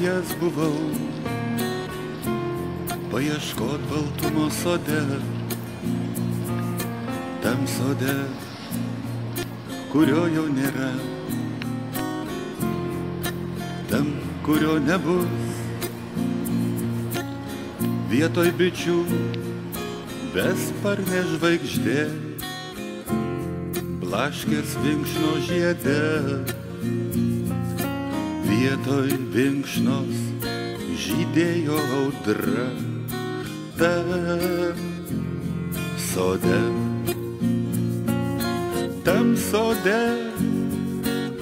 išėjęs buvau paieškot baltumo sode, tam sode, kurio jau nėra, tam, kurio nebus. Vietoj bičių besparnė žvaigždė blaškės vinkšno žiede. Vietoj vinkšnos žydėjo audra tam sode. Tam sode,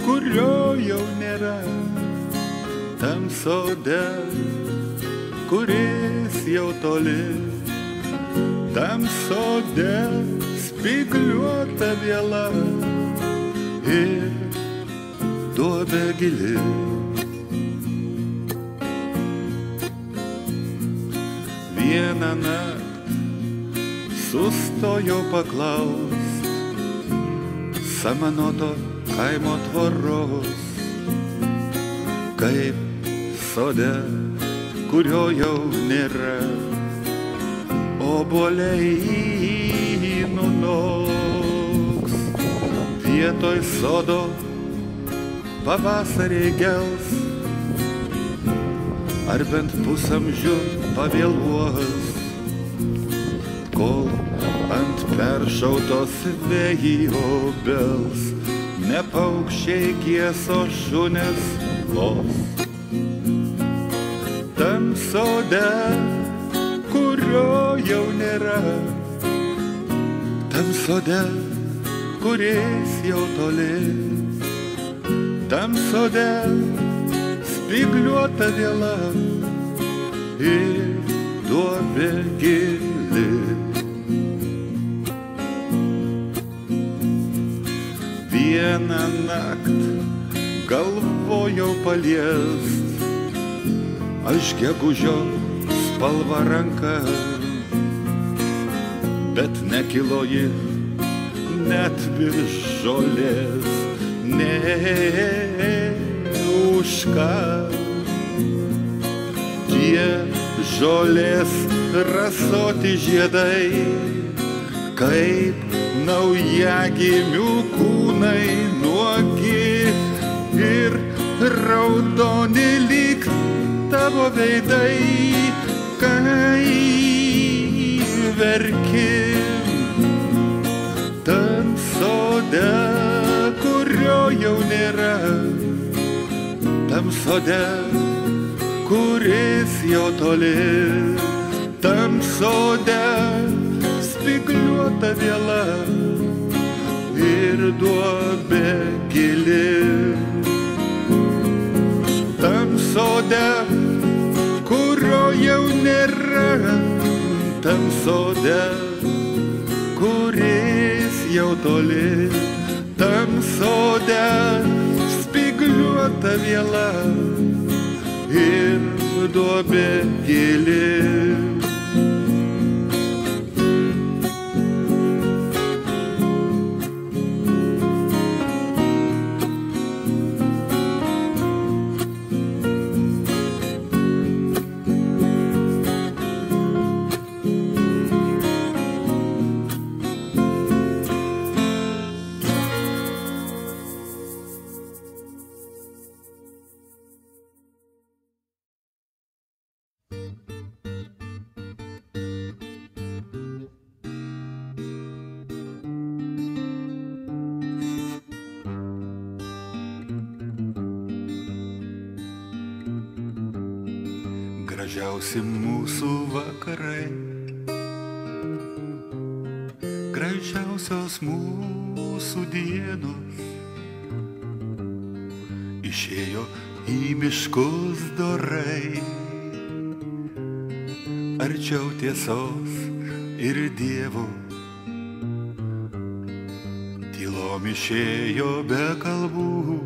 kurio jau nėra, tam sode, kuris jau toli, tam sode spygliuota viela ir duobė gili. Vieną naktį sustojau paklaust samanoto kaimo tvoros, kaip sode, kurio jau nėra, obuoliai nunoks. Vietoj sodo pavasarį gels, ar bent pusamžių pavėluos, kol ant peršautos vėjo bels ne paukščiai gieso šunės los. Tam sode, kurio jau nėra, tam sode, kuris jau toli, tam sode spygliuota viela ir duobė gili. Vieną naktį galvojau paliest aš gegužio spalvą ranką, bet nekilo ji net virš žolės, nė už ką. Tie žolės rasoti žiedai, kaip naujagimių kūnai nuogi ir raudoni lyg tavo veidai, kai verki tam sode, kurio jau nėra, tam sode, kuris jau toli, tam sode spygliuota viela ir duobė gili. Tam sode, kurio jau nėra, tam sode, kuris jau toli, tam sode spygliuota viela ir duobė gili. Gražiausi mūsų vakarai, gražiausios mūsų dienos, išėjo į miškus dorai, arčiau tiesos ir Dievo. Tylom išėjo be kalbų,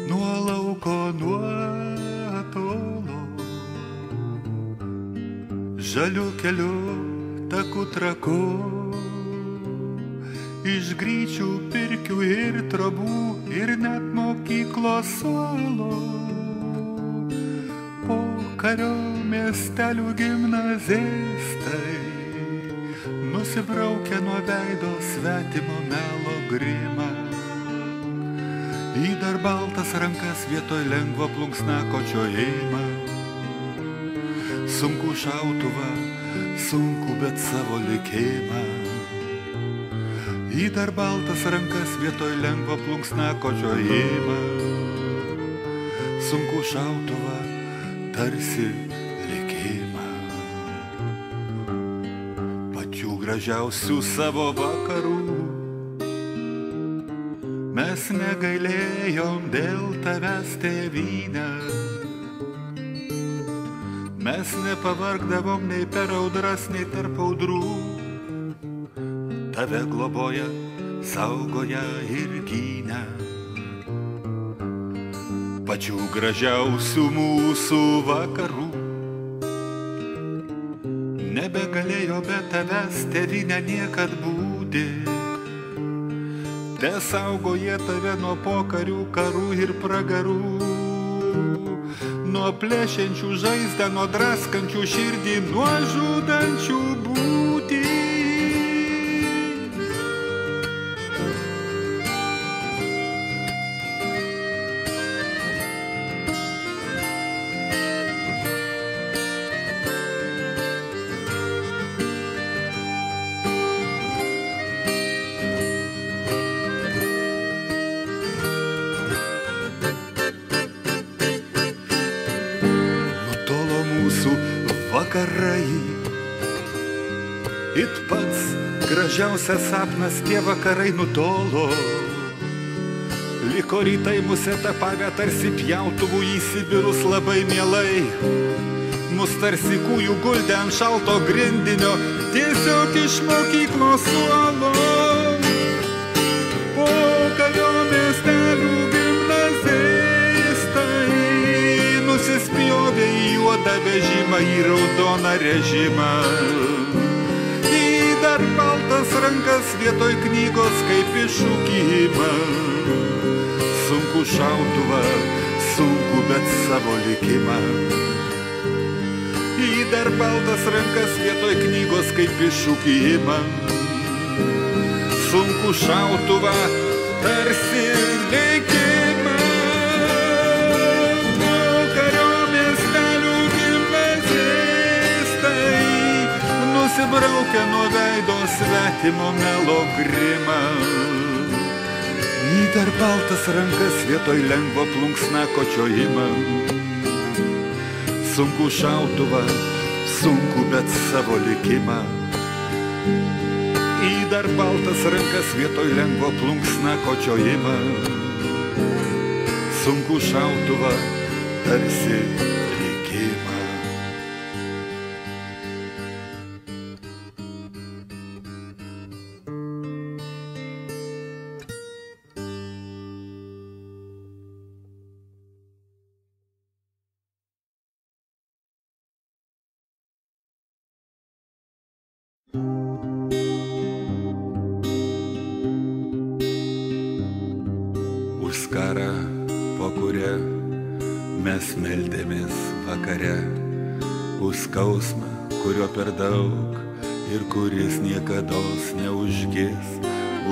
nuo lauko, nuo tolo, žaliu keliu, taku traku, iš gryčių, pirkių ir trobų ir net mokyklos suolo. Po kario miestelių gimnazistai nusibraukia nuo veido svetimo melo grimą. Į dar baltas rankas vietoj lengvo plunksnakočio ėjimą. Sunku šautuvą, sunku bet savo likimą. Į dar baltas rankas vietoj lengvo plunksnakočio ėjimą. Sunku šautuvą, tarsi likimą. Pačių gražiausių savo vakarų mes negailėjom dėl tavęs, tėvyne. Mes nepavargdavom nei per audras, nei tarp audrų. Tave globoja, saugoja ir gynė. Pačių gražiausių mūsų vakarų nebegalėjo be tavęs, tėvyne, niekad būti. Te saugo jie tave nuo pokarių, karų ir pragarų, nuo plėšiančių žaizdą, nuo draskančių širdį, nuo žudančių būtį. Vakarai, it pats gražiausias sapnas, tie vakarai nutolo. Liko rytai mus etapavę tarsi pjautuvų į Sibirus labai mielai. Mus tarsi kūjų guldė ant šalto grindinio, tiesiog iš mokyklos suolo. Po kario miestelių gimnazistai nusispjovė į juodą vežimą, į raudoną režimą. Į dar baltas rankas vietoj knygos kaip iššūkimą. Sunku šautuvą, sunku bet savo likimą. Į dar baltas rankas vietoj knygos kaip iššūkimą. Sunku šautuvą, tarsi likimą. Nusibraukia nuo veido svetimo melo grimą. Į dar baltas rankas vietoj lengvo plunksnakočio imą. Sunku šautuvą, sunku bet savo likimą. Į dar baltas rankas vietoj lengvo plunksnakočio imą. Sunku šautuvą, tarsi likimą. Už skarą, po kuria mes meldėmės vakare, už skausmą, kurio per daug ir kuris niekados neužgis,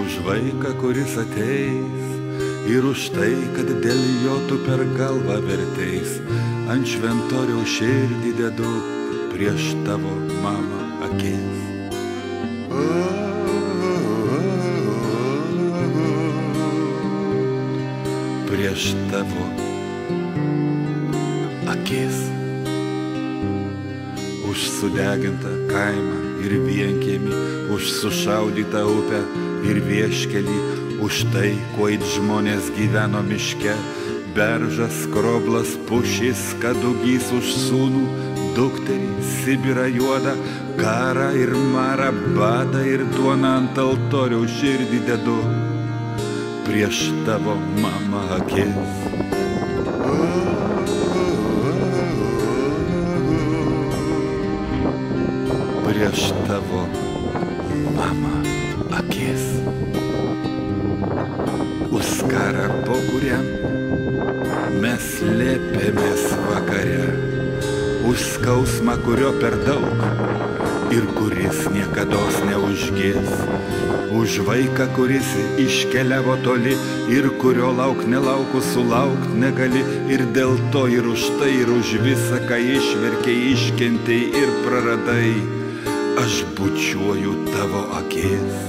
už vaiką, kuris ateis, ir už tai, kad dėl jo tu per galvą verteis. Ant šventoriaus širdį dedu prieš tavo mamą akis. Prieš tavo akis. Už sudegintą kaimą ir vienkiemį, už sušaudytą upę ir vieškelį, už tai, kuo it žmonės gyveno miške, beržas, skroblas, pušis, kadugys, už sūnų, dukterį, Sibirą juodą, karą ir marą, badą ir duoną ant altoriaus širdį dedu prieš tavo mamą akis. Prieš tavo mamą akis. Už skarą, po vakare mes slėpėmės vakare už skausmą, kurio per daug ir kuris niekados neužgis, už vaiką, kuris iškeliavo toli ir kurio lauk nelaukus sulaukt negali, ir dėl to ir už tai ir už visą, ką išverkei, iškentei ir praradai, aš bučiuoju tavo akis.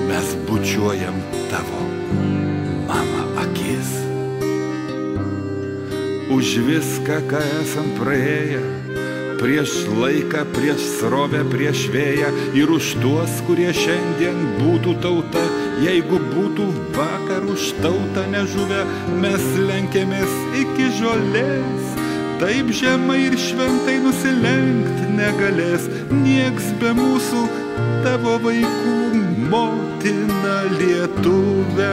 Mes bučiuojam tavo, mama, akis. Už viską, ką esam praėję, prieš laiką, prieš srovę, prieš vėją, ir už tuos, kurie šiandien būtų tauta, jeigu būtų vakar už tautą nežuvę, mes lenkėmės iki žolės. Taip žemai ir šventai nusilenkt negalės nieks be mūsų, tavo vaikų motina Lietuvė.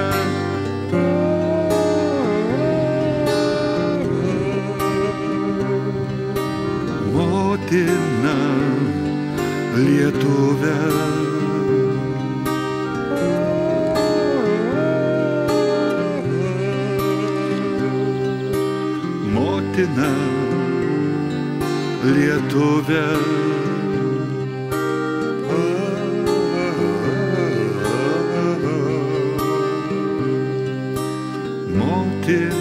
Motina Lietuvė. Motina Lietuvė. Motina